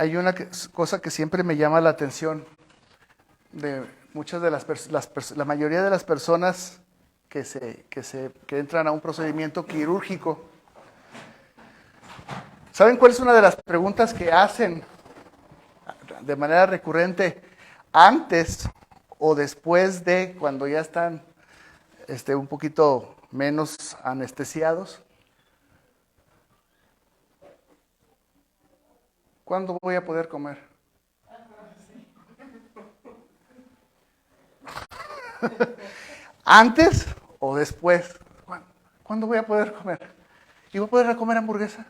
hay una cosa que siempre me llama la atención de muchas de la mayoría de las personas que entran a un procedimiento quirúrgico. ¿Saben cuál es una de las preguntas que hacen de manera recurrente antes o después de cuando ya están un poquito menos anestesiados? ¿Cuándo voy a poder comer? ¿Antes o después? ¿Cuándo voy a poder comer? ¿Y voy a poder comer hamburguesa?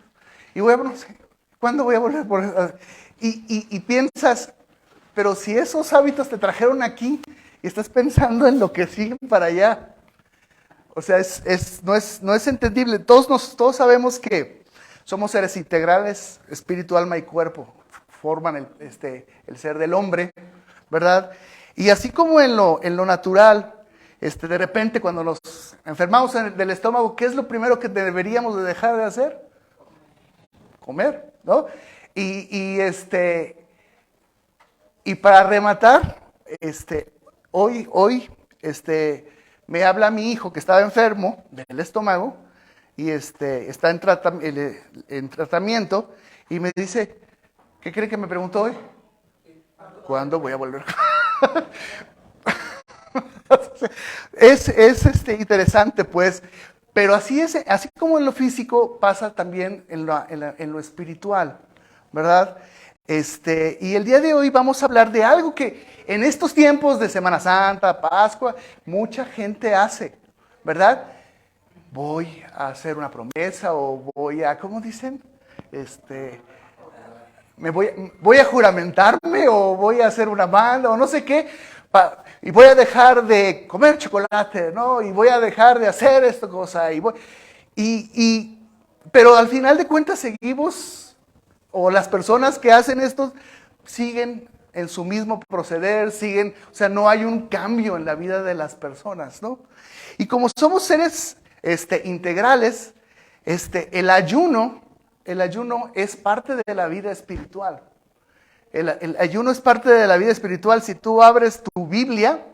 Y no sé, ¿cuándo voy a volver por eso? Y piensas, pero si esos hábitos te trajeron aquí y estás pensando en lo que sigue para allá. O sea, no es entendible. Todos sabemos que somos seres integrales, espíritu, alma y cuerpo. Forman el ser del hombre, ¿verdad? Y así como en lo natural, de repente cuando nos enfermamos del estómago, ¿qué es lo primero que deberíamos de dejar de hacer? Comer, ¿no? Y para rematar, hoy me habla mi hijo que estaba enfermo del estómago y está en tratamiento y me dice, ¿qué cree que me preguntó hoy? ¿Cuándo voy a volver? Es interesante, pues, pero así como en lo físico pasa también en lo espiritual, ¿verdad? Y el día de hoy vamos a hablar de algo que en estos tiempos de Semana Santa, Pascua, mucha gente hace, ¿verdad? Voy a hacer una promesa o ¿cómo dicen? Voy a juramentarme o voy a hacer una manda o no sé qué, y voy a dejar de comer chocolate, ¿no? Y voy a dejar de hacer esta cosa. Pero al final de cuentas seguimos, o las personas que hacen esto siguen en su mismo proceder, o sea, no hay un cambio en la vida de las personas, ¿no? Y como somos seres integrales, el ayuno es parte de la vida espiritual. El ayuno es parte de la vida espiritual. Si tú abres tu Biblia,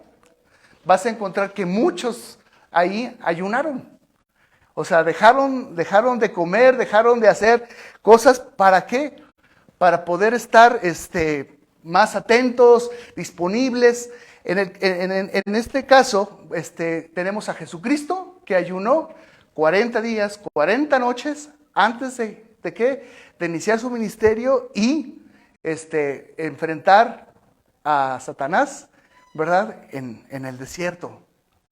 vas a encontrar que muchos ahí ayunaron. O sea, dejaron de comer, dejaron de hacer cosas. ¿Para qué? Para poder estar más atentos, disponibles. En este caso, tenemos a Jesucristo que ayunó 40 días, 40 noches antes de ¿qué? De iniciar su ministerio y enfrentar a Satanás, ¿verdad? En el desierto,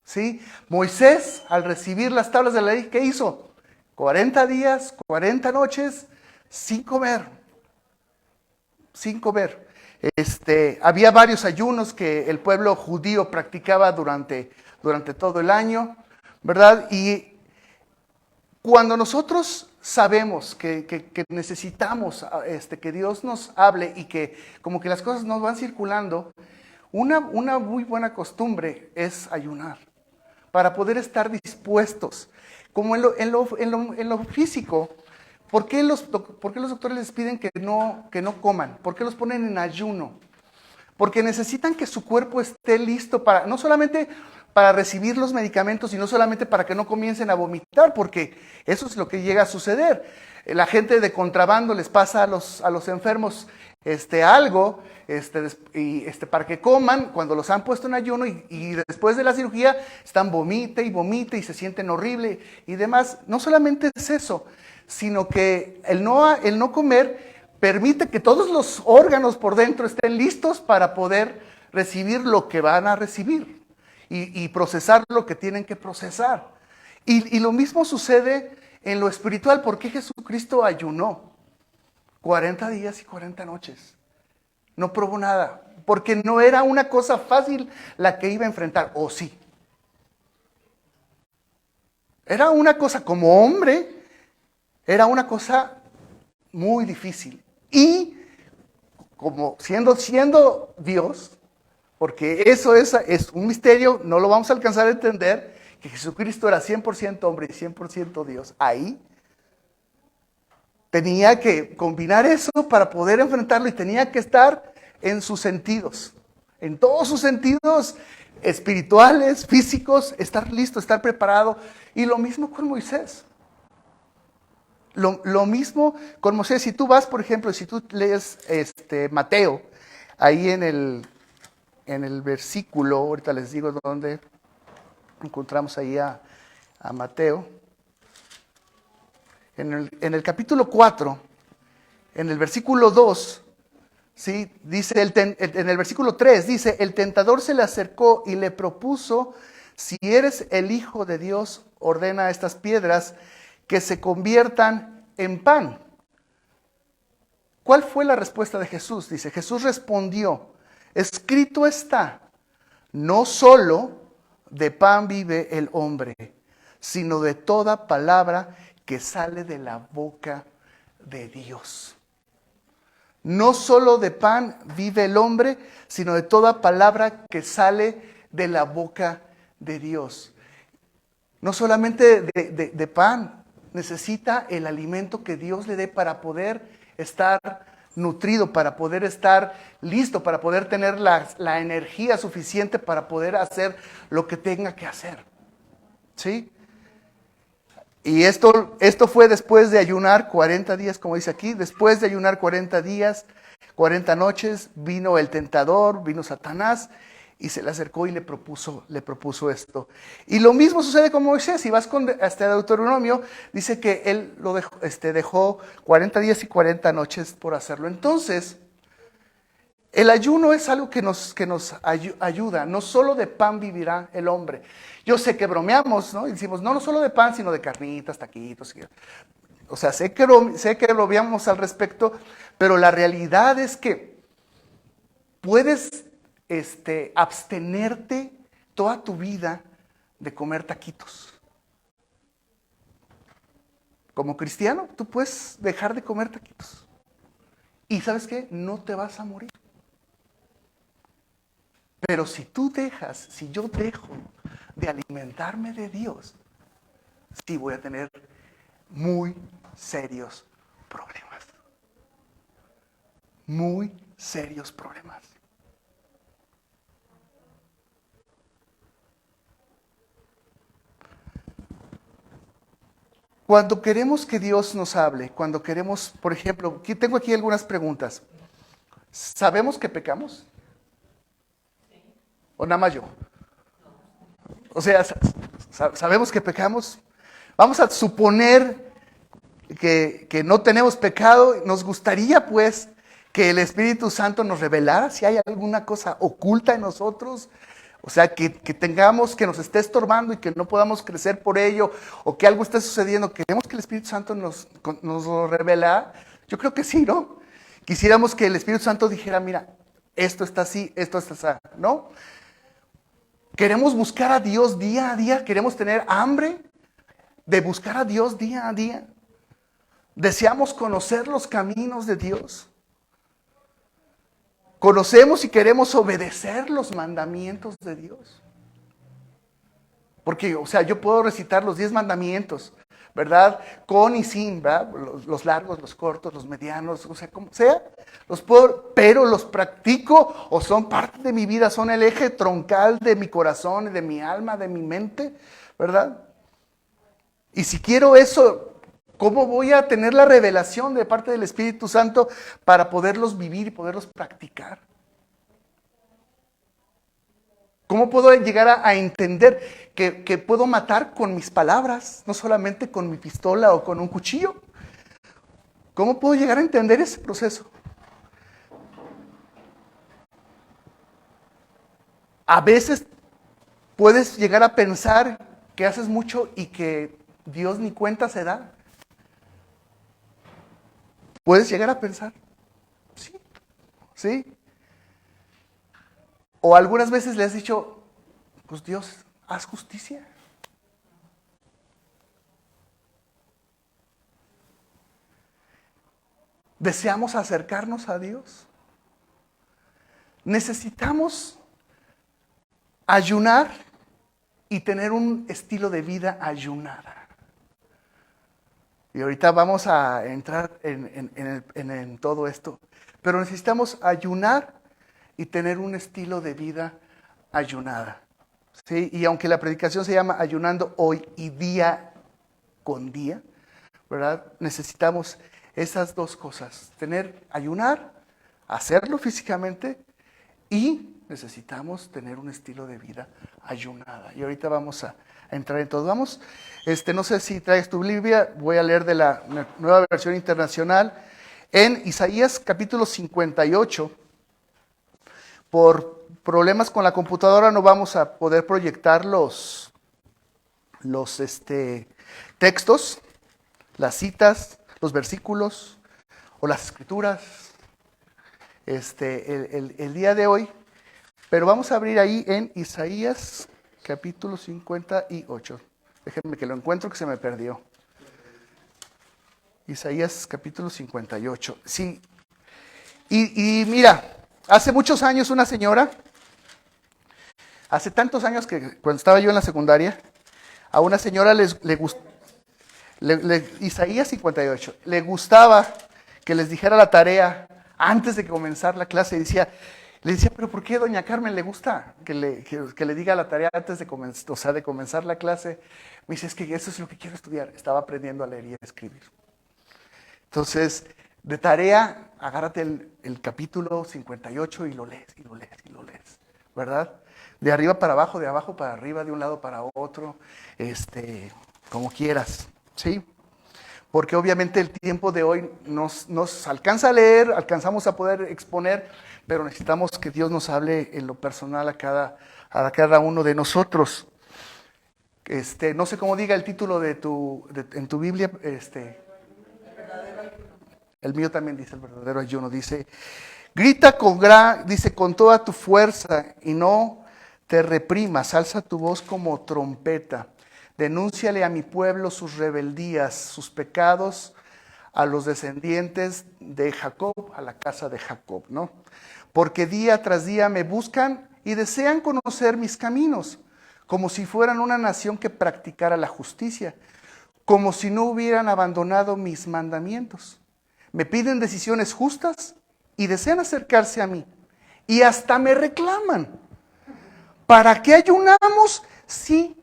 ¿sí? Moisés, al recibir las tablas de la ley, ¿qué hizo? 40 días, 40 noches, sin comer. Había varios ayunos que el pueblo judío practicaba durante todo el año, ¿verdad? Y cuando nosotros sabemos que necesitamos que Dios nos hable y que como que las cosas nos van circulando, una muy buena costumbre es ayunar para poder estar dispuestos. Como en lo físico, ¿por qué los doctores les piden que no coman? ¿Por qué los ponen en ayuno? Porque necesitan que su cuerpo esté listo no solamente para recibir los medicamentos y no solamente para que no comiencen a vomitar, porque eso es lo que llega a suceder. La gente de contrabando les pasa a los enfermos algo para que coman cuando los han puesto en ayuno y después de la cirugía están vomite y se sienten horrible y demás. No solamente es eso, sino que el no comer permite que todos los órganos por dentro estén listos para poder recibir lo que van a recibir y procesar lo que tienen que procesar. Y lo mismo sucede en lo espiritual. ¿Por qué Jesucristo ayunó 40 días y 40 noches? No probó nada, porque no era una cosa fácil la que iba a enfrentar, ¿o sí? Era una cosa, como hombre, era una cosa muy difícil. Y como siendo Dios, porque eso es un misterio, no lo vamos a alcanzar a entender, que Jesucristo era 100% hombre y 100% Dios. Ahí tenía que combinar eso para poder enfrentarlo y tenía que estar en sus sentidos, en todos sus sentidos espirituales, físicos, estar listo, estar preparado. Y lo mismo con Moisés. Lo mismo con Moisés. Si tú vas, por ejemplo, si tú lees Mateo, ahí en el versículo, ahorita les digo dónde encontramos ahí a Mateo, en el capítulo 4, en el versículo 2, ¿sí? Dice en el versículo 3, dice, el tentador se le acercó y le propuso, si eres el Hijo de Dios, ordena a estas piedras que se conviertan en pan. ¿Cuál fue la respuesta de Jesús? Dice, Jesús respondió, escrito está, no solo de pan vive el hombre, sino de toda palabra que sale de la boca de Dios. No solo de pan vive el hombre, sino de toda palabra que sale de la boca de Dios. No solamente de pan, necesita el alimento que Dios le dé para poder estar nutrido, para poder estar listo, para poder tener la energía suficiente para poder hacer lo que tenga que hacer. ¿Sí? Y esto fue después de ayunar 40 días, como dice aquí, después de ayunar 40 días, 40 noches, vino el tentador, vino Satanás, y se le acercó y le propuso esto. Y lo mismo sucede con Moisés. Si vas hasta Deuteronomio, dice que él lo dejó 40 días y 40 noches por hacerlo. Entonces, el ayuno es algo que nos ayuda. No solo de pan vivirá el hombre. Yo sé que bromeamos, ¿no? Y decimos, no solo de pan, sino de carnitas, taquitos. O sea, sé que bromeamos al respecto, pero la realidad es que puedes abstenerte toda tu vida de comer taquitos. Como cristiano, tú puedes dejar de comer taquitos. Y ¿sabes qué? No te vas a morir. Pero si yo dejo de alimentarme de Dios, sí voy a tener muy serios problemas. Muy serios problemas. Cuando queremos que Dios nos hable, cuando queremos, por ejemplo, tengo aquí algunas preguntas. ¿Sabemos que pecamos? ¿O nada más yo? O sea, ¿sabemos que pecamos? Vamos a suponer que no tenemos pecado. Nos gustaría, pues, que el Espíritu Santo nos revelara si hay alguna cosa oculta en nosotros. O sea, que nos esté estorbando y que no podamos crecer por ello, o que algo esté sucediendo. Queremos que el Espíritu Santo nos lo revela. Yo creo que sí, ¿no? Quisiéramos que el Espíritu Santo dijera, mira, esto está así, esto está así, ¿no? Queremos buscar a Dios día a día, queremos tener hambre de buscar a Dios día a día. Deseamos conocer los caminos de Dios. Conocemos y queremos obedecer los mandamientos de Dios. Porque, o sea, yo puedo recitar los 10 mandamientos, ¿verdad? Con y sin, ¿verdad? Los largos, los cortos, los medianos, o sea, como sea. Pero los practico o son parte de mi vida, son el eje troncal de mi corazón, de mi alma, de mi mente, ¿verdad? Y si quiero eso, ¿cómo voy a tener la revelación de parte del Espíritu Santo para poderlos vivir y poderlos practicar? ¿Cómo puedo llegar a entender que puedo matar con mis palabras, no solamente con mi pistola o con un cuchillo? ¿Cómo puedo llegar a entender ese proceso? A veces puedes llegar a pensar que haces mucho y que Dios ni cuenta se da. ¿Puedes llegar a pensar? Sí, sí. O algunas veces le has dicho, pues Dios, haz justicia. Deseamos acercarnos a Dios. Necesitamos ayunar y tener un estilo de vida ayunada. Y ahorita vamos a entrar en todo esto. Pero necesitamos ayunar y tener un estilo de vida ayunada. ¿Sí? Y aunque la predicación se llama ayunando hoy y día con día, ¿verdad? Necesitamos esas dos cosas. Ayunar, hacerlo físicamente, y necesitamos tener un estilo de vida ayunada. Y ahorita vamos a entrar en todo. Vamos, no sé si traes tu Biblia, voy a leer de la Nueva Versión Internacional. En Isaías capítulo 58, por problemas con la computadora no vamos a poder proyectar los textos, las citas, los versículos o las escrituras el día de hoy, pero vamos a abrir ahí en Isaías capítulo 58. Déjenme que lo encuentro, que se me perdió. Isaías capítulo 58. Sí. Y mira, hace muchos años una señora, hace tantos años que cuando estaba yo en la secundaria, a una señora le gustó, Isaías 58, le gustaba que les dijera la tarea antes de comenzar la clase. Le decía, pero ¿por qué doña Carmen le gusta que le diga la tarea antes de comenzar la clase? Me dice, es que eso es lo que quiero estudiar. Estaba aprendiendo a leer y a escribir. Entonces, de tarea, agárrate el capítulo 58 y lo lees, y lo lees, y lo lees, ¿verdad? De arriba para abajo, de abajo para arriba, de un lado para otro, como quieras, ¿sí? Porque obviamente el tiempo de hoy nos alcanza a leer, alcanzamos a poder exponer, pero necesitamos que Dios nos hable en lo personal a cada uno de nosotros. No sé cómo diga el título en tu Biblia, el mío también dice el verdadero ayuno, dice, grita con toda tu fuerza y no te reprimas, alza tu voz como trompeta, denúnciale a mi pueblo sus rebeldías, sus pecados, a los descendientes de Jacob, a la casa de Jacob, ¿no? Porque día tras día me buscan y desean conocer mis caminos, como si fueran una nación que practicara la justicia, como si no hubieran abandonado mis mandamientos. Me piden decisiones justas y desean acercarse a mí. Y hasta me reclaman. ¿Para qué ayunamos si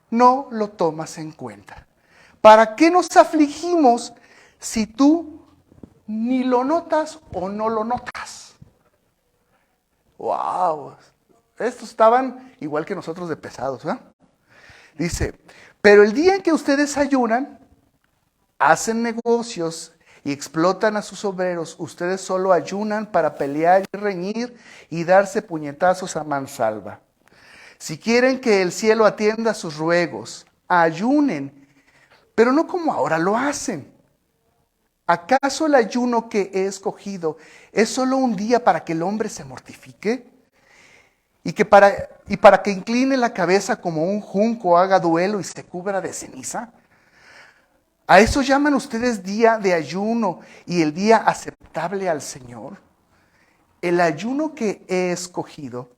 no lo tomas en cuenta? ¿Para qué nos afligimos si tú ni lo notas o no lo notas? ¡Wow! Estos estaban igual que nosotros de pesados, ¿verdad? Dice, pero el día en que ustedes ayunan, hacen negocios y explotan a sus obreros, ustedes solo ayunan para pelear y reñir y darse puñetazos a mansalva. Si quieren que el cielo atienda sus ruegos, ayunen, pero no como ahora lo hacen. ¿Acaso el ayuno que he escogido es solo un día para que el hombre se mortifique? ¿Y para que incline la cabeza como un junco, haga duelo y se cubra de ceniza? ¿A eso llaman ustedes día de ayuno y el día aceptable al Señor? El ayuno que he escogido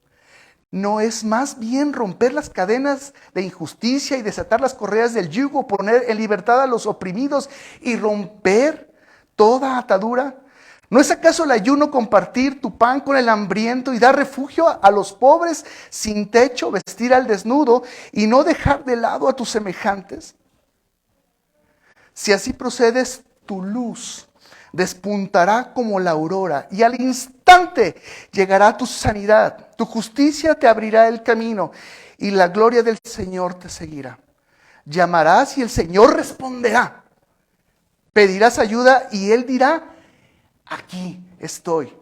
no es más bien romper las cadenas de injusticia y desatar las correas del yugo, poner en libertad a los oprimidos y romper toda atadura. ¿No es acaso el ayuno compartir tu pan con el hambriento y dar refugio a los pobres sin techo, vestir al desnudo y no dejar de lado a tus semejantes? Si así procedes, tu luz despuntará como la aurora y al instante llegará tu sanidad. Tu justicia te abrirá el camino y la gloria del Señor te seguirá. Llamarás y el Señor responderá. Pedirás ayuda y Él dirá, aquí estoy.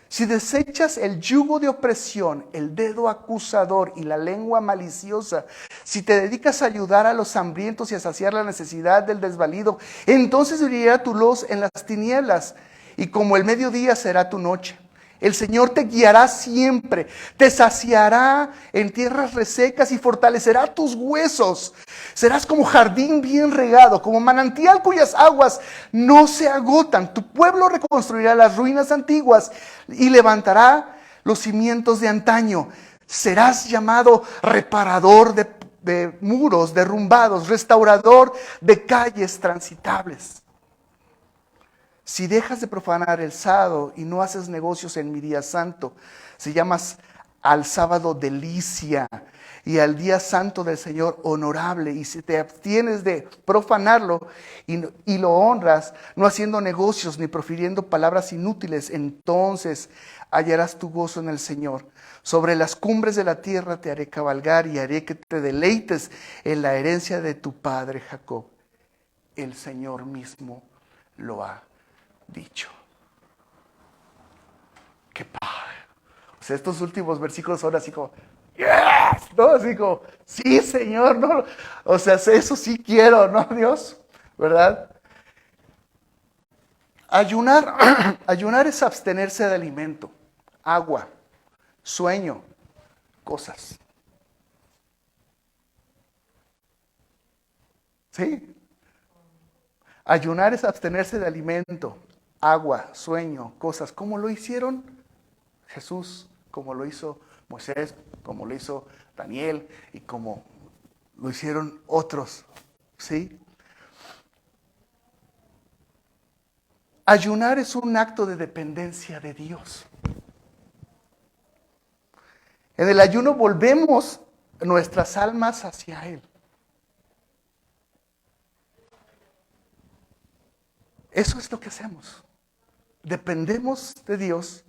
Si desechas el yugo de opresión, el dedo acusador y la lengua maliciosa, si te dedicas a ayudar a los hambrientos y a saciar la necesidad del desvalido, entonces brillará tu luz en las tinieblas y como el mediodía será tu noche. El Señor te guiará siempre, te saciará en tierras resecas y fortalecerá tus huesos. Serás como jardín bien regado, como manantial cuyas aguas no se agotan. Tu pueblo reconstruirá las ruinas antiguas y levantará los cimientos de antaño. Serás llamado reparador de muros derrumbados, restaurador de calles transitables. Si dejas de profanar el sábado y no haces negocios en mi día santo, si llamas al sábado delicia y al día santo del Señor honorable, y si te abstienes de profanarlo y lo honras, no haciendo negocios ni profiriendo palabras inútiles, entonces hallarás tu gozo en el Señor. Sobre las cumbres de la tierra te haré cabalgar y haré que te deleites en la herencia de tu padre Jacob. El Señor mismo lo ha dicho. Qué padre. O sea, estos últimos versículos son así como, yes, ¿no? Así como, sí, Señor, ¿no? O sea, eso sí quiero, ¿no, Dios? ¿Verdad? Ayunar es abstenerse de alimento, agua, sueño, cosas. ¿Sí? Ayunar es abstenerse de alimento, agua, sueño, cosas. ¿Cómo lo hicieron Jesús? Como lo hizo Moisés, como lo hizo Daniel y como lo hicieron otros. ¿Sí? Ayunar es un acto de dependencia de Dios. En el ayuno volvemos nuestras almas hacia Él. Eso es lo que hacemos. Dependemos de Dios.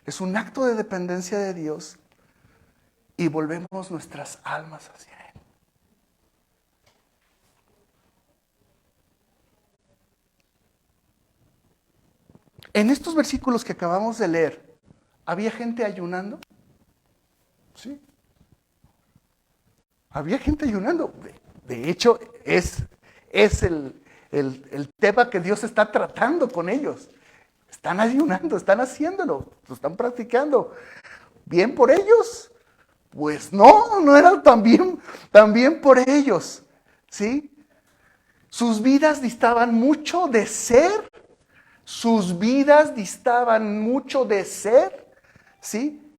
Es un acto de dependencia de Dios. Y volvemos nuestras almas hacia Él. En estos versículos que acabamos de leer, ¿había gente ayunando? Sí. Había gente ayunando. De hecho, es el tema que Dios está tratando con ellos. Están ayunando, están haciéndolo, lo están practicando. ¿Bien por ellos? Pues no era tan bien por ellos. ¿Sí? Sus vidas distaban mucho de ser. ¿Sí?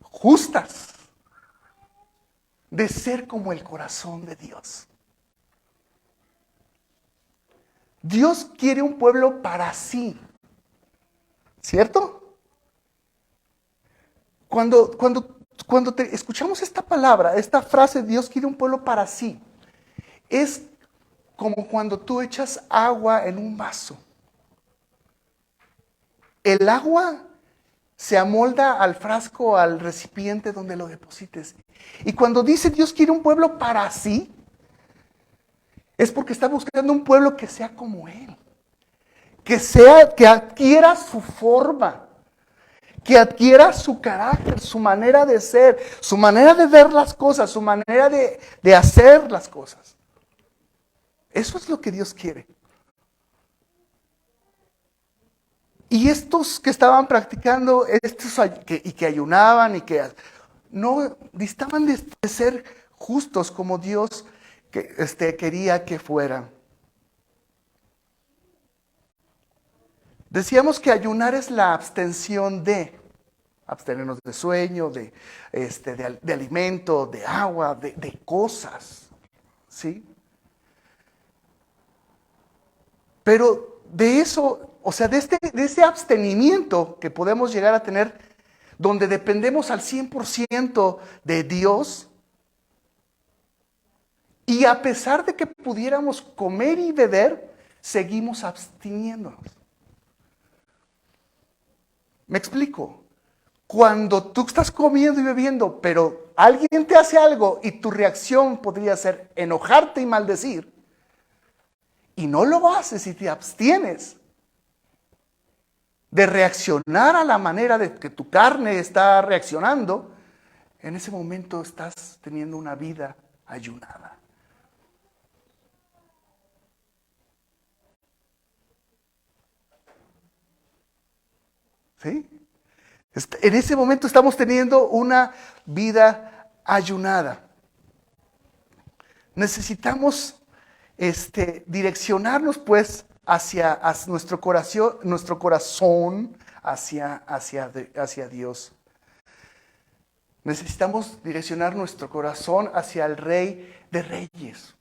Justas. De ser como el corazón de Dios. Dios quiere un pueblo para sí. ¿Cierto? Cuando escuchamos esta palabra, esta frase, Dios quiere un pueblo para sí, es como cuando tú echas agua en un vaso. El agua se amolda al frasco, al recipiente donde lo deposites. Y cuando dice Dios quiere un pueblo para sí, es porque está buscando un pueblo que sea como Él. Que adquiera su forma, que adquiera su carácter, su manera de ser, su manera de ver las cosas, su manera de hacer las cosas. Eso es lo que Dios quiere. Y estos que estaban practicando, y que ayunaban y que no distaban de ser justos como Dios quería que fueran. Decíamos que ayunar es la abstención de, abstenernos de sueño, de alimento, de agua, de cosas, ¿sí? Pero de eso, o sea, de ese abstenimiento que podemos llegar a tener, donde dependemos al 100% de Dios, y a pesar de que pudiéramos comer y beber, seguimos absteniéndonos. ¿Me explico? Cuando tú estás comiendo y bebiendo, pero alguien te hace algo y tu reacción podría ser enojarte y maldecir, y no lo haces y te abstienes de reaccionar a la manera de que tu carne está reaccionando, en ese momento estás teniendo una vida ayunada. ¿Sí? En ese momento estamos teniendo una vida ayunada. Necesitamos direccionarnos pues hacia nuestro corazón hacia Dios. Necesitamos direccionar nuestro corazón hacia el Rey de Reyes.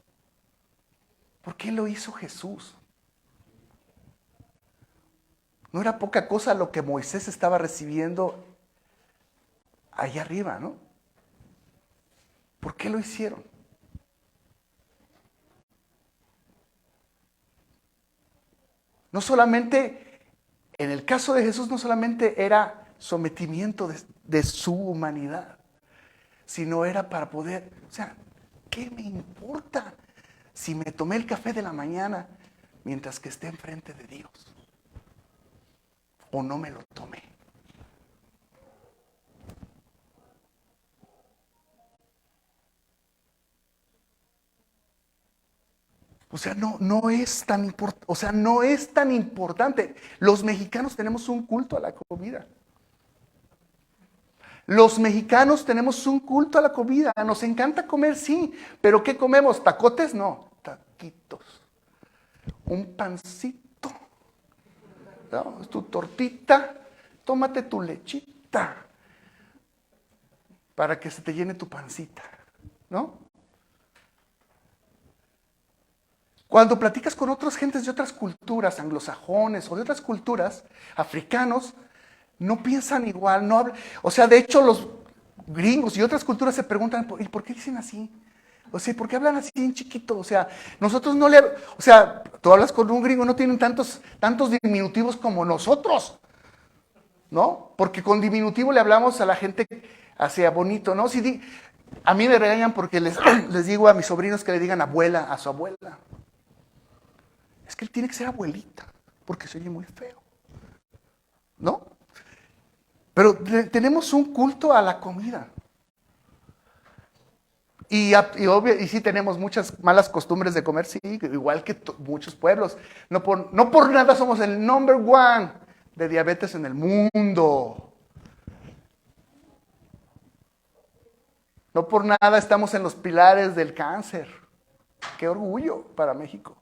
¿Por qué lo hizo Jesús? No era poca cosa lo que Moisés estaba recibiendo allá arriba, ¿no? ¿Por qué lo hicieron? No solamente, en el caso de Jesús, no solamente era sometimiento de su humanidad, sino era para poder, o sea, ¿qué me importa si me tomé el café de la mañana mientras que esté enfrente de Dios? ¿O no me lo tomé? O sea, no es tan importante, o sea, no es tan importante. Los mexicanos tenemos un culto a la comida. Los mexicanos tenemos un culto a la comida. Nos encanta comer, sí, pero ¿qué comemos? ¿Tacotes? No, taquitos. Un pancito. ¿No? Tu tortita. Tómate tu lechita para que se te llene tu pancita, ¿no? Cuando platicas con otras gentes de otras culturas, anglosajones o de otras culturas, africanos, no piensan igual, no hablan. O sea, de hecho, los gringos y otras culturas se preguntan, ¿y por qué dicen así? O sea, ¿por qué hablan así en chiquito? O sea, nosotros no le... O sea, tú hablas con un gringo, no tienen tantos diminutivos como nosotros, ¿no? Porque con diminutivo le hablamos a la gente hacia bonito, ¿no? A mí me regañan porque les digo a mis sobrinos que le digan abuela a su abuela. Es que él tiene que ser abuelita, porque se oye muy feo, ¿no? Pero tenemos un culto a la comida. Y sí tenemos muchas malas costumbres de comer, sí, igual que muchos pueblos. No por nada somos el number one de diabetes en el mundo. No por nada estamos en los pilares del cáncer. Qué orgullo para México.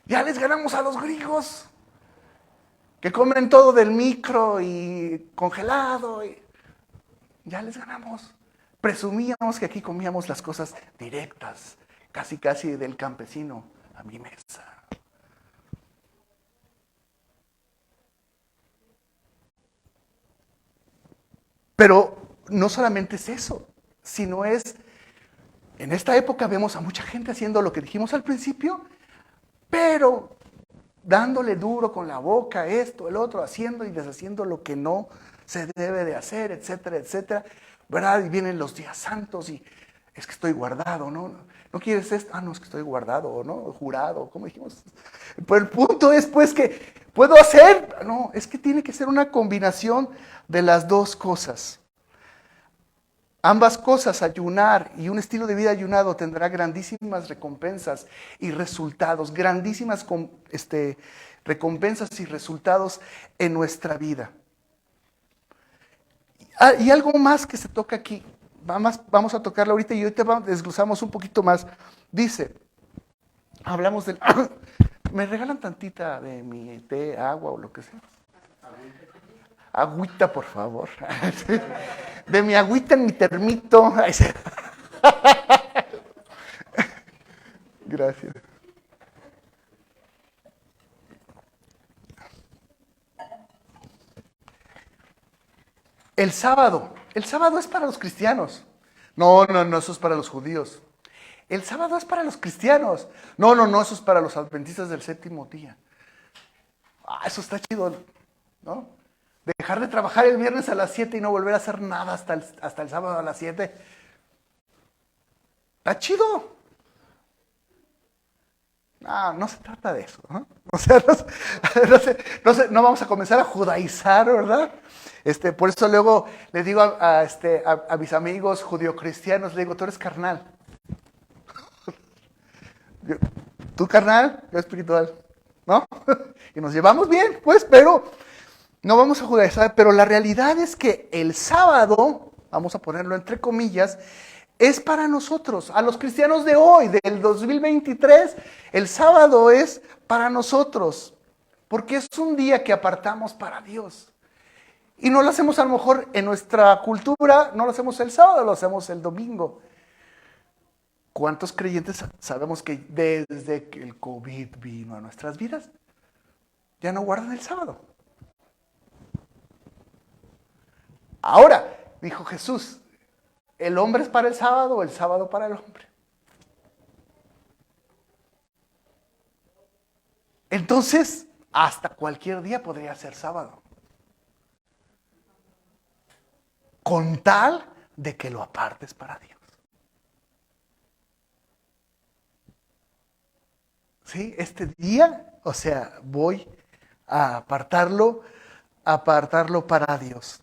Ya les ganamos a los griegos, que comen todo del micro y congelado. Ya les ganamos. Presumíamos que aquí comíamos las cosas directas, casi del campesino a mi mesa. Pero no solamente es eso, sino es, en esta época vemos a mucha gente haciendo lo que dijimos al principio, pero dándole duro con la boca, esto, el otro, haciendo y deshaciendo lo que no se debe de hacer, etcétera, etcétera, ¿verdad? Y vienen los días santos y es que estoy guardado, ¿no? ¿No quieres esto? Ah, no, es que estoy guardado, ¿no? Jurado, ¿cómo dijimos? Pero el punto es, pues, que ¿puedo hacer? No, es que tiene que ser una combinación de las dos cosas. Ambas cosas, ayunar y un estilo de vida ayunado, tendrá grandísimas recompensas y resultados, grandísimas recompensas y resultados en nuestra vida. Y algo más que se toca aquí, vamos a tocarlo ahorita y ahorita desglosamos un poquito más. Dice, hablamos del... ¿Me regalan tantita de mi té, agua o lo que sea? Agüita, por favor. De mi agüita en mi termito. Gracias. El sábado es para los cristianos. No, eso es para los judíos. El sábado es para los cristianos. No, eso es para los adventistas del séptimo día. Eso está chido, ¿no? Dejar de trabajar el viernes a las 7 y no volver a hacer nada hasta el sábado a las 7. Está chido. No se trata de eso, ¿no? O sea, no vamos a comenzar a judaizar, ¿verdad? Por eso luego le digo a mis amigos judio-cristianos, le digo, tú eres carnal. Tú carnal, yo espiritual, ¿no? Y nos llevamos bien, pues, pero no vamos a judaizar. Pero la realidad es que el sábado, vamos a ponerlo entre comillas, es para nosotros, a los cristianos de hoy, del 2023, el sábado es para nosotros, porque es un día que apartamos para Dios. Y no lo hacemos a lo mejor en nuestra cultura, no lo hacemos el sábado, lo hacemos el domingo. ¿Cuántos creyentes sabemos que desde que el COVID vino a nuestras vidas, ya no guardan el sábado? Ahora, dijo Jesús, ¿el hombre es para el sábado o el sábado para el hombre? Entonces, hasta cualquier día podría ser sábado. Con tal de que lo apartes para Dios. ¿Sí? Este día, o sea, voy a apartarlo para Dios.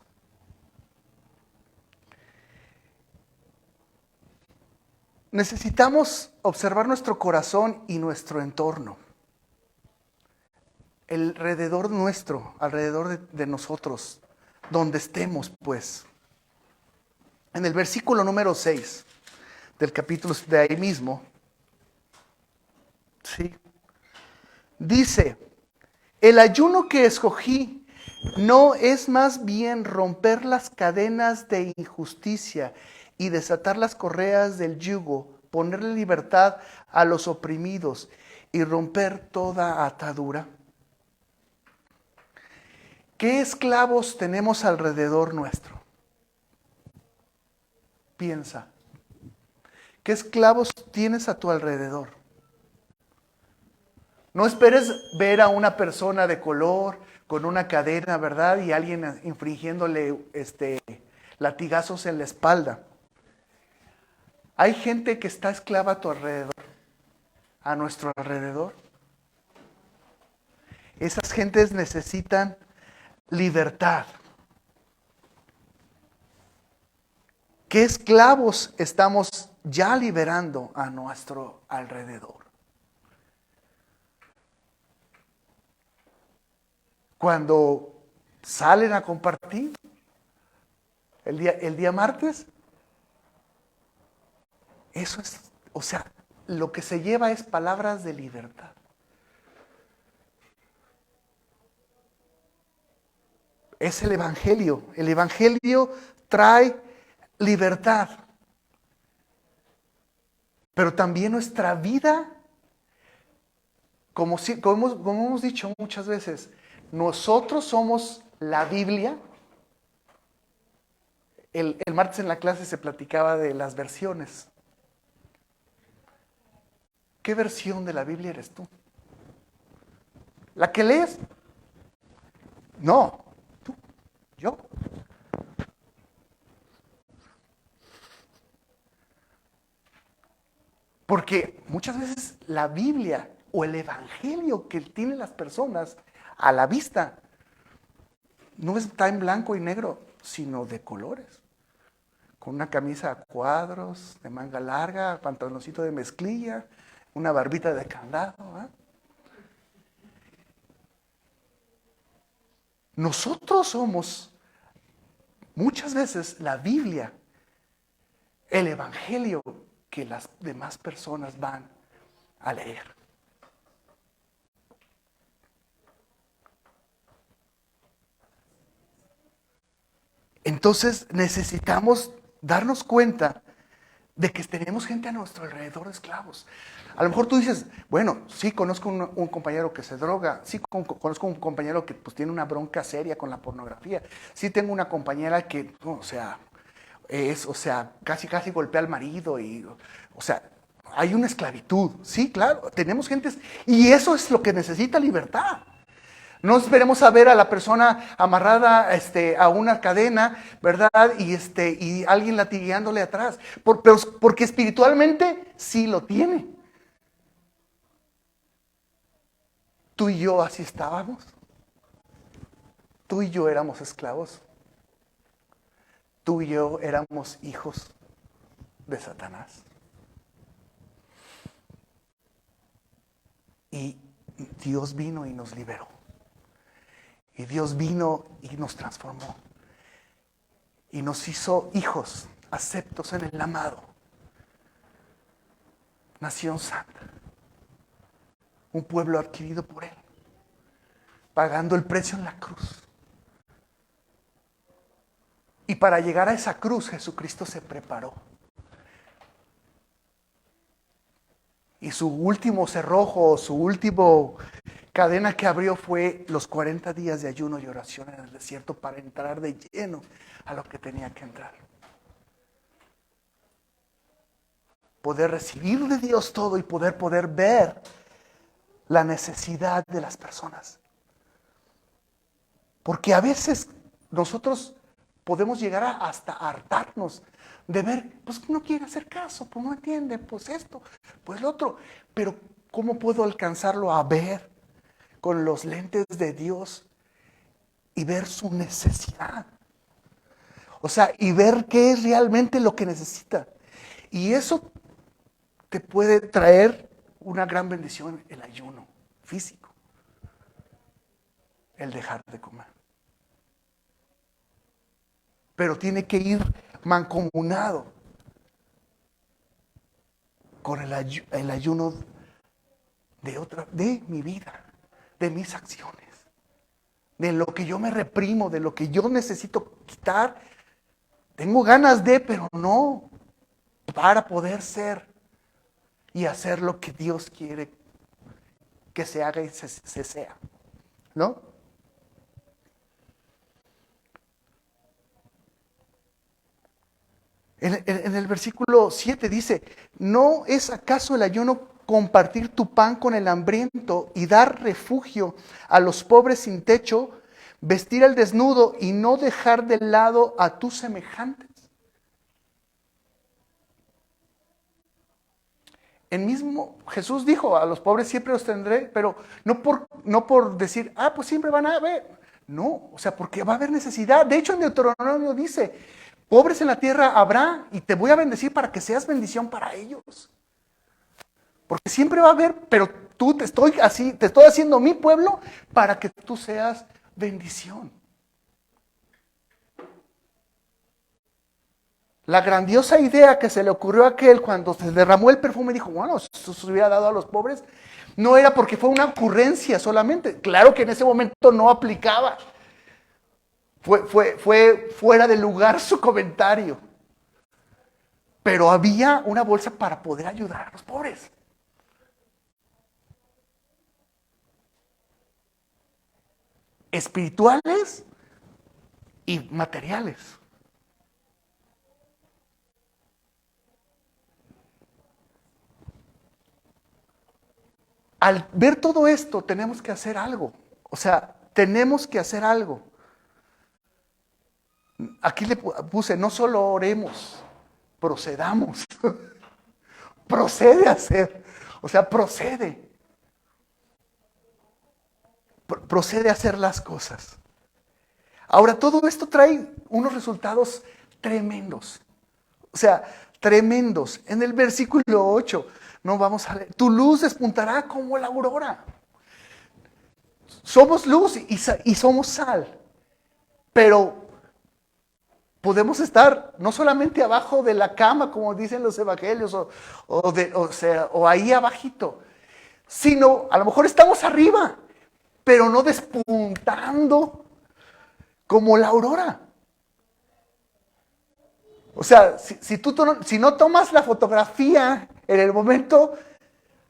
Necesitamos observar nuestro corazón y nuestro entorno. Alrededor nuestro, alrededor de nosotros, donde estemos, pues. En el versículo número 6 del capítulo de ahí mismo, ¿sí? Dice, el ayuno que escogí no es más bien romper las cadenas de injusticia y desatar las correas del yugo, ponerle libertad a los oprimidos y romper toda atadura. ¿Qué esclavos tenemos alrededor nuestro? Piensa. ¿Qué esclavos tienes a tu alrededor? No esperes ver a una persona de color con una cadena, ¿verdad? Y alguien infringiéndole latigazos en la espalda. Hay gente que está esclava a tu alrededor, a nuestro alrededor. Esas gentes necesitan libertad. ¿Qué esclavos estamos ya liberando a nuestro alrededor? Cuando salen a compartir el día martes, eso es, o sea, lo que se lleva es palabras de libertad. Es el Evangelio. El Evangelio trae libertad. Pero también nuestra vida, como hemos dicho muchas veces, nosotros somos la Biblia. El martes en la clase se platicaba de las versiones. ¿Qué versión de la Biblia eres tú? ¿La que lees? No, tú, yo. Porque muchas veces la Biblia o el Evangelio que tienen las personas a la vista no está en blanco y negro, sino de colores. Con una camisa a cuadros, de manga larga, pantaloncito de mezclilla, una barbita de candado. ¿Eh? Nosotros somos muchas veces la Biblia, el Evangelio que las demás personas van a leer. Entonces necesitamos darnos cuenta de que tenemos gente a nuestro alrededor de esclavos. A lo mejor tú dices, bueno, sí conozco un compañero que se droga, sí conozco un compañero que pues tiene una bronca seria con la pornografía, sí tengo una compañera que, casi golpea al marido y, hay una esclavitud. Sí, claro, tenemos gentes y eso es lo que necesita libertad. No esperemos a ver a la persona amarrada a una cadena, ¿verdad? Y alguien latigueándole atrás. Porque espiritualmente sí lo tiene. Tú y yo así estábamos. Tú y yo éramos esclavos. Tú y yo éramos hijos de Satanás. Y Dios vino y nos liberó. Y Dios vino y nos transformó. Y nos hizo hijos, aceptos en el amado. Nación santa. Un pueblo adquirido por Él. Pagando el precio en la cruz. Y para llegar a esa cruz, Jesucristo se preparó. Y su último cerrojo, su último cadena que abrió fue los 40 días de ayuno y oración en el desierto para entrar de lleno a lo que tenía que entrar. Poder recibir de Dios todo y poder ver la necesidad de las personas. Porque a veces nosotros podemos llegar hasta hartarnos de ver, pues no quiere hacer caso, pues no entiende, pues esto, pues lo otro. Pero ¿cómo puedo alcanzarlo a ver con los lentes de Dios y ver su necesidad? O sea, y ver qué es realmente lo que necesita. Y eso te puede traer una gran bendición, el ayuno físico, el dejar de comer. Pero tiene que ir mancomunado con el ayuno de mi vida, de mis acciones, de lo que yo me reprimo, de lo que yo necesito quitar. Tengo ganas de, pero no, para poder ser y hacer lo que Dios quiere que se haga y se sea, ¿no? En el versículo 7 dice, ¿no es acaso el ayuno compartir tu pan con el hambriento y dar refugio a los pobres sin techo, vestir al desnudo y no dejar de lado a tus semejantes? El mismo Jesús dijo, a los pobres siempre los tendré, pero no por decir, pues siempre van a haber. No, o sea, porque va a haber necesidad. De hecho, en Deuteronomio dice, pobres en la tierra habrá y te voy a bendecir para que seas bendición para ellos. Porque siempre va a haber, pero te estoy haciendo mi pueblo para que tú seas bendición. La grandiosa idea que se le ocurrió a aquel cuando se derramó el perfume, dijo, bueno, eso se hubiera dado a los pobres, no era porque fue una ocurrencia solamente. Claro que en ese momento no aplicaba. Fue fuera de lugar su comentario. Pero había una bolsa para poder ayudar a los pobres. Espirituales y materiales. Al ver todo esto, tenemos que hacer algo. O sea, tenemos que hacer algo. Aquí le puse, no solo oremos, procedamos. Procede a hacer. O sea, procede. Procede a hacer las cosas. Ahora, todo esto trae unos resultados tremendos. O sea, tremendos. En el versículo 8, no vamos a leer. Tu luz despuntará como la aurora. Somos luz y somos sal. Pero podemos estar no solamente abajo de la cama, como dicen los evangelios, o ahí abajito, sino a lo mejor estamos arriba, pero no despuntando como la aurora. O sea, si no tomas la fotografía en el momento,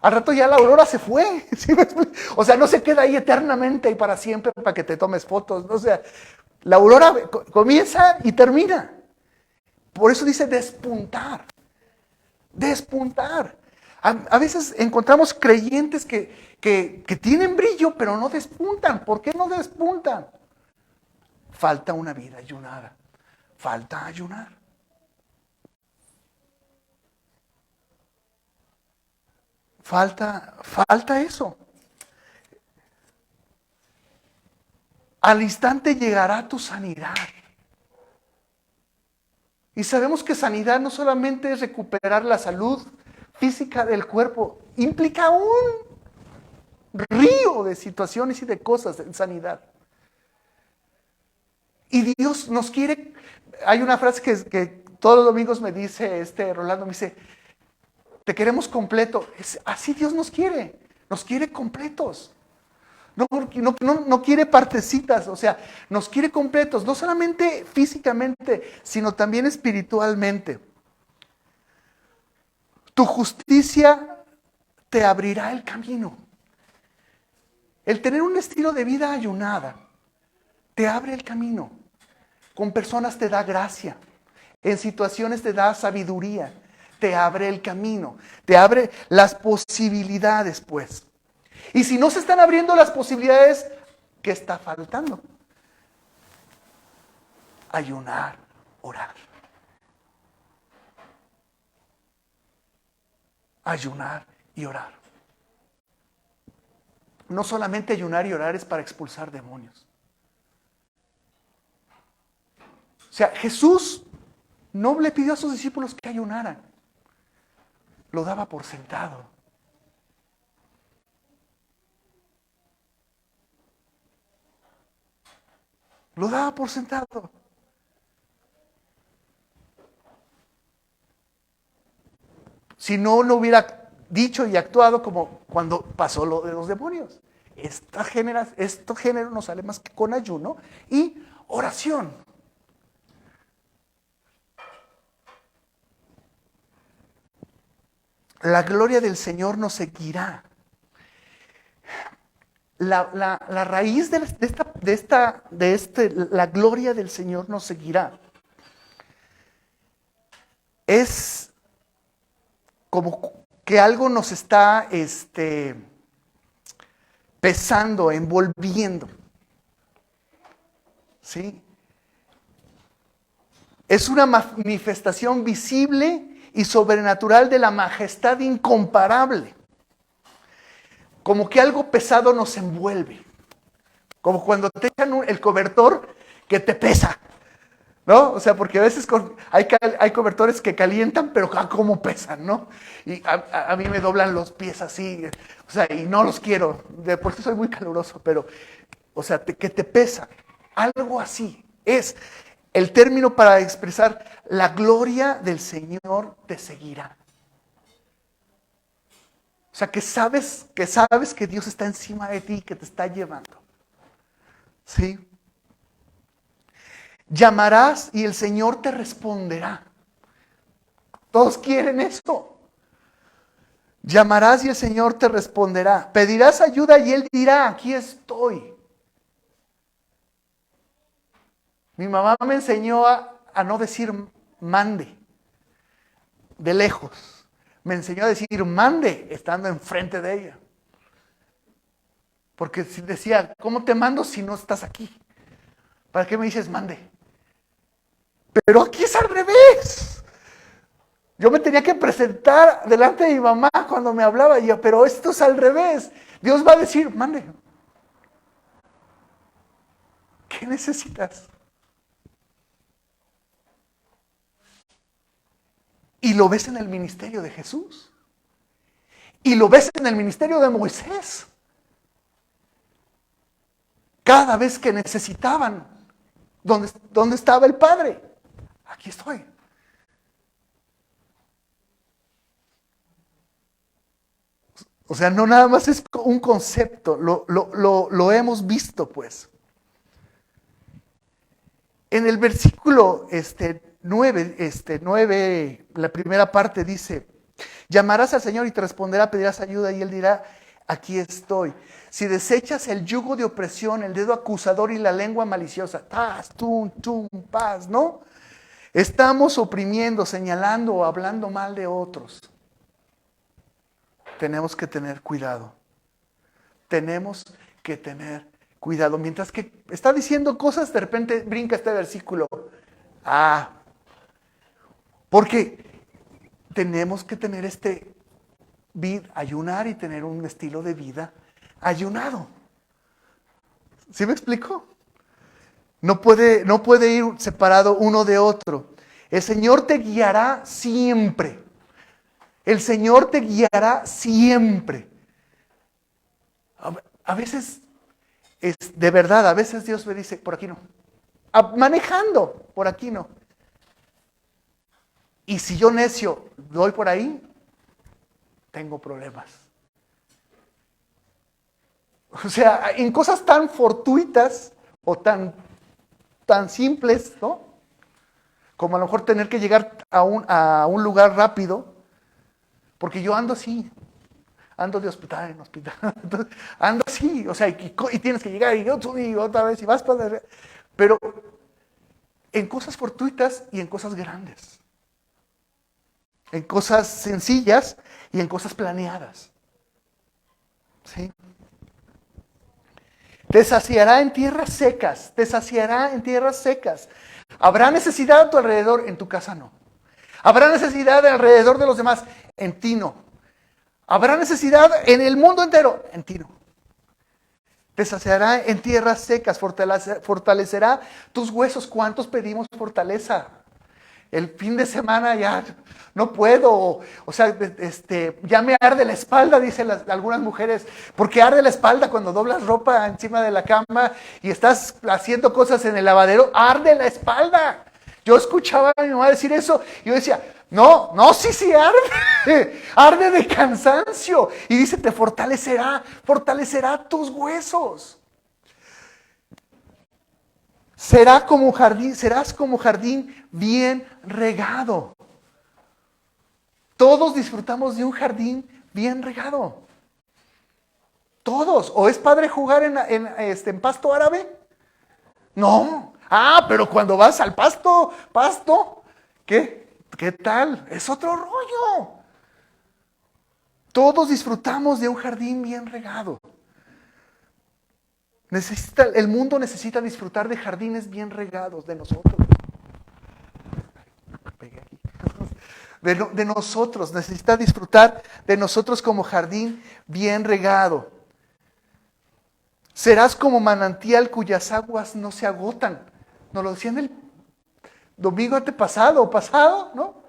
al rato ya la aurora se fue. ¿Sí? O sea, no se queda ahí eternamente y para siempre para que te tomes fotos. ¿No? O sea, la aurora comienza y termina. Por eso dice despuntar. Despuntar. A veces encontramos creyentes que tienen brillo, pero no despuntan. ¿Por qué no despuntan? Falta una vida ayunada. Falta ayunar. Falta eso. Al instante llegará tu sanidad. Y sabemos que sanidad no solamente es recuperar la salud física del cuerpo, implica un río de situaciones y de cosas en sanidad. Y Dios nos quiere, hay una frase que todos los domingos me dice Rolando, me dice, te queremos completo. Así Dios nos quiere completos. No quiere partecitas, o sea, nos quiere completos, no solamente físicamente, sino también espiritualmente. Tu justicia te abrirá el camino. El tener un estilo de vida ayunada te abre el camino. Con personas te da gracia. En situaciones te da sabiduría. Te abre el camino. Te abre las posibilidades, pues. Y si no se están abriendo las posibilidades, ¿qué está faltando? Ayunar, orar. Ayunar y orar. No solamente ayunar y orar es para expulsar demonios. O sea, Jesús no le pidió a sus discípulos que ayunaran. Lo daba por sentado. Lo daba por sentado. Si no, no hubiera dicho y actuado como cuando pasó lo de los demonios. Este género no sale más que con ayuno y oración. La gloria del Señor nos seguirá. La raíz la gloria del Señor nos seguirá. Es como que algo nos está pesando, envolviendo. ¿Sí? Es una manifestación visible y sobrenatural de la majestad incomparable. Como que algo pesado nos envuelve. Como cuando te echan el cobertor que te pesa. ¿No? O sea, porque a veces hay cobertores que calientan, pero como pesan, ¿no? Y a mí me doblan los pies así, o sea, y no los quiero. De por sí soy muy caluroso, pero, o sea, que te pesa. Algo así. Es el término para expresar la gloria del Señor te seguirá. O sea, que sabes que Dios está encima de ti, que te está llevando. ¿Sí? Llamarás y el Señor te responderá. Todos quieren eso. Llamarás y el Señor te responderá. Pedirás ayuda y Él dirá, aquí estoy. Mi mamá me enseñó a no decir mande de lejos. Me enseñó a decir mande estando enfrente de ella. Porque si decía, ¿cómo te mando si no estás aquí? ¿Para qué me dices mande? Pero aquí es al revés. Yo me tenía que presentar delante de mi mamá cuando me hablaba. Y yo, pero esto es al revés. Dios va a decir, mande. ¿Qué necesitas? Y lo ves en el ministerio de Jesús. Y lo ves en el ministerio de Moisés. Cada vez que necesitaban, ¿dónde estaba el Padre? Aquí estoy. O sea, no nada más es un concepto, lo hemos visto, pues. En el versículo 9, la primera parte dice, llamarás al Señor y te responderá, pedirás ayuda y Él dirá, aquí estoy. Si desechas el yugo de opresión, el dedo acusador y la lengua maliciosa, tas, tum, tum, paz, ¿no? Estamos oprimiendo, señalando o hablando mal de otros. Tenemos que tener cuidado. Tenemos que tener cuidado. Mientras que está diciendo cosas, de repente brinca este versículo. Porque tenemos que tener ayunar y tener un estilo de vida ayunado. ¿Sí me explico? No puede ir separado uno de otro. El Señor te guiará siempre. El Señor te guiará siempre. A veces, de verdad, a veces Dios me dice, por aquí no. Manejando, por aquí no. Y si yo necio doy por ahí, tengo problemas. O sea, en cosas tan fortuitas o tan simples, ¿no? Como a lo mejor tener que llegar a un lugar rápido, porque yo ando así, ando de hospital en hospital, ando así, o sea, y tienes que llegar y otra vez y vas para... Pero en cosas fortuitas y en cosas grandes, en cosas sencillas y en cosas planeadas. ¿Sí? Te saciará en tierras secas, te saciará en tierras secas. Habrá necesidad a tu alrededor, en tu casa no. Habrá necesidad alrededor de los demás, en ti no. Habrá necesidad en el mundo entero, en ti no. Te saciará en tierras secas, fortalecerá tus huesos. ¿Cuántos pedimos fortaleza? El fin de semana ya no puedo, o sea, ya me arde la espalda, dicen algunas mujeres, porque arde la espalda cuando doblas ropa encima de la cama y estás haciendo cosas en el lavadero, arde la espalda. Yo escuchaba a mi mamá decir eso y yo decía, no, sí arde, arde de cansancio. Y dice, te fortalecerá tus huesos. Serás como jardín bien regado. Todos disfrutamos de un jardín bien regado. Todos. ¿O es padre jugar en pasto árabe? No. Pero cuando vas al pasto, ¿qué tal? Es otro rollo. Todos disfrutamos de un jardín bien regado. El mundo necesita disfrutar de jardines bien regados de nosotros. De nosotros, necesita disfrutar de nosotros como jardín bien regado. Serás como manantial cuyas aguas no se agotan. Nos lo decían el domingo antepasado, ¿no? O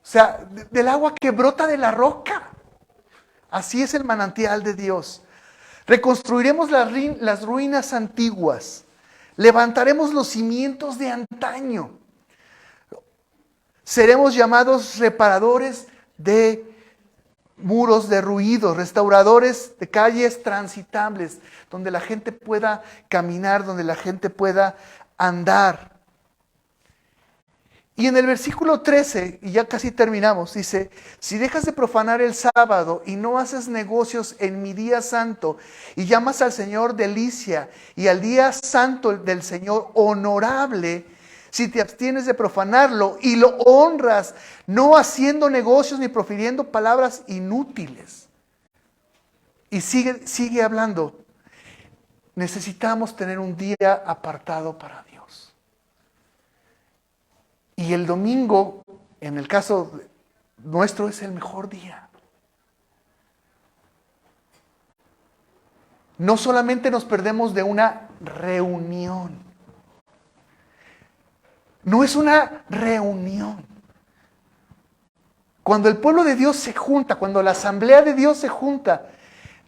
sea, del agua que brota de la roca. Así es el manantial de Dios. Reconstruiremos las ruinas antiguas. Levantaremos los cimientos de antaño. Seremos llamados reparadores de muros derruidos, restauradores de calles transitables, donde la gente pueda caminar, donde la gente pueda andar. Y en el versículo 13, y ya casi terminamos, dice, si dejas de profanar el sábado y no haces negocios en mi día santo y llamas al Señor delicia y al día santo del Señor honorable, si te abstienes de profanarlo y lo honras, no haciendo negocios ni profiriendo palabras inútiles. Y sigue hablando. Necesitamos tener un día apartado para Dios. Y el domingo, en el caso nuestro, es el mejor día. No solamente nos perdemos de una reunión. No es una reunión. Cuando el pueblo de Dios se junta, cuando la asamblea de Dios se junta,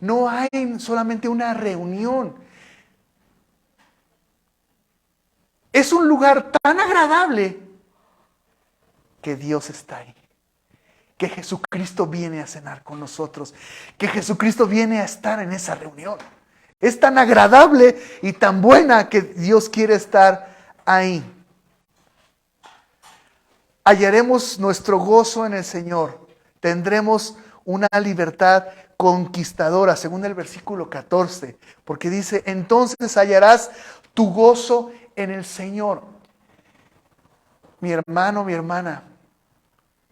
no hay solamente una reunión. Es un lugar tan agradable que Dios está ahí. Que Jesucristo viene a cenar con nosotros. Que Jesucristo viene a estar en esa reunión. Es tan agradable y tan buena que Dios quiere estar ahí. Hallaremos nuestro gozo en el Señor. Tendremos una libertad conquistadora, según el versículo 14. Porque dice, entonces hallarás tu gozo en el Señor. Mi hermano, mi hermana,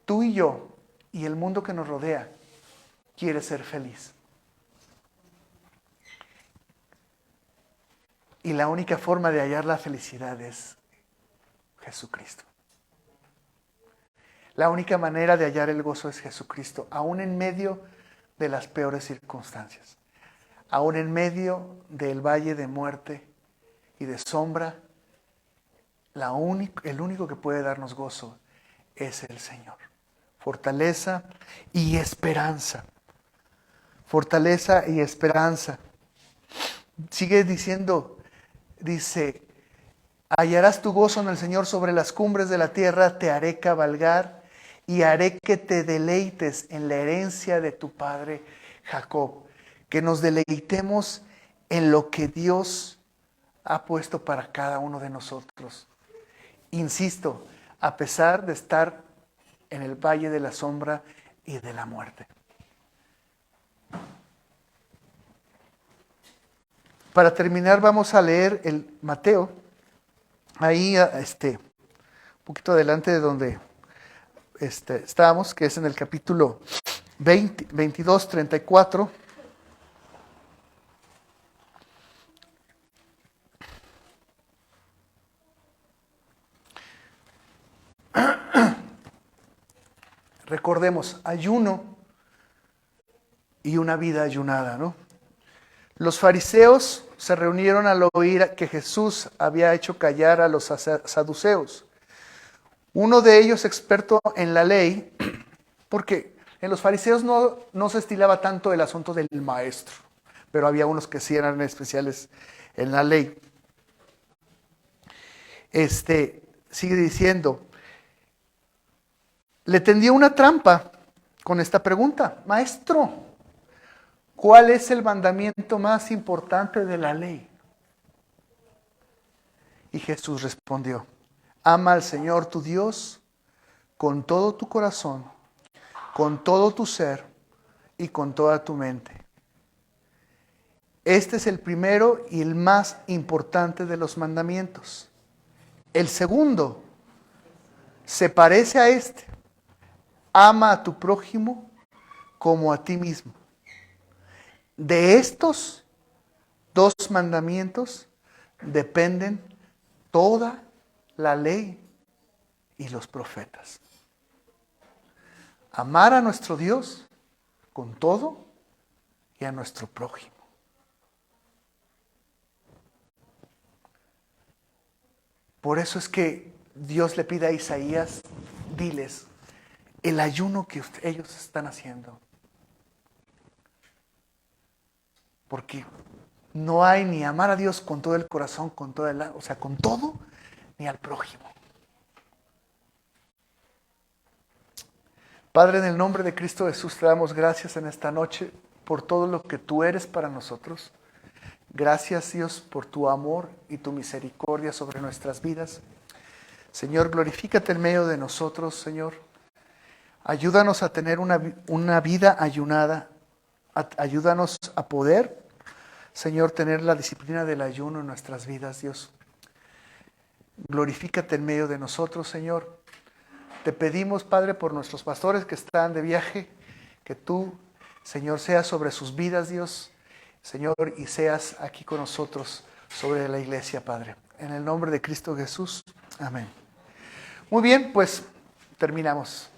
tú y yo y el mundo que nos rodea quiere ser feliz. Y la única forma de hallar la felicidad es Jesucristo. La única manera de hallar el gozo es Jesucristo, aún en medio de las peores circunstancias, aún en medio del valle de muerte y de sombra. El único que puede darnos gozo es el Señor. Fortaleza y esperanza. Fortaleza y esperanza. Sigue diciendo, dice, hallarás tu gozo en el Señor sobre las cumbres de la tierra, te haré cabalgar y haré que te deleites en la herencia de tu padre Jacob. que nos deleitemos en lo que Dios ha puesto para cada uno de nosotros. Insisto, a pesar de estar en el valle de la sombra y de la muerte. Para terminar, vamos a leer el Mateo, ahí un poquito adelante de donde estábamos, que es en el capítulo 22, 34. Recordemos, ayuno y una vida ayunada, ¿no? Los fariseos se reunieron al oír que Jesús había hecho callar a los saduceos. Uno de ellos, experto en la ley, porque en los fariseos no se estilaba tanto el asunto del maestro, pero había unos que sí eran especiales en la ley. Sigue diciendo, le tendió una trampa con esta pregunta: Maestro, ¿cuál es el mandamiento más importante de la ley? Y Jesús respondió: ama al Señor tu Dios con todo tu corazón, con todo tu ser y con toda tu mente. Este es el primero y el más importante de los mandamientos. El segundo se parece a este: ama a tu prójimo como a ti mismo. De estos dos mandamientos dependen toda la ley y los profetas. Amar a nuestro Dios con todo y a nuestro prójimo. Por eso es que Dios le pide a Isaías: diles el ayuno que ellos están haciendo. Porque no hay ni amar a Dios con todo el corazón, con todo el alma, o sea, con todo, ni al prójimo. Padre, en el nombre de Cristo Jesús, te damos gracias en esta noche por todo lo que tú eres para nosotros. Gracias, Dios, por tu amor y tu misericordia sobre nuestras vidas. Señor, glorifícate en medio de nosotros, Señor. Ayúdanos a tener una vida ayunada. Ayúdanos a poder, Señor, tener la disciplina del ayuno en nuestras vidas, Dios. Glorifícate en medio de nosotros, Señor. Te pedimos, Padre, por nuestros pastores que están de viaje, que tú, Señor, seas sobre sus vidas, Dios, Señor, y seas aquí con nosotros sobre la iglesia, Padre. En el nombre de Cristo Jesús. Amén. Muy bien, pues terminamos.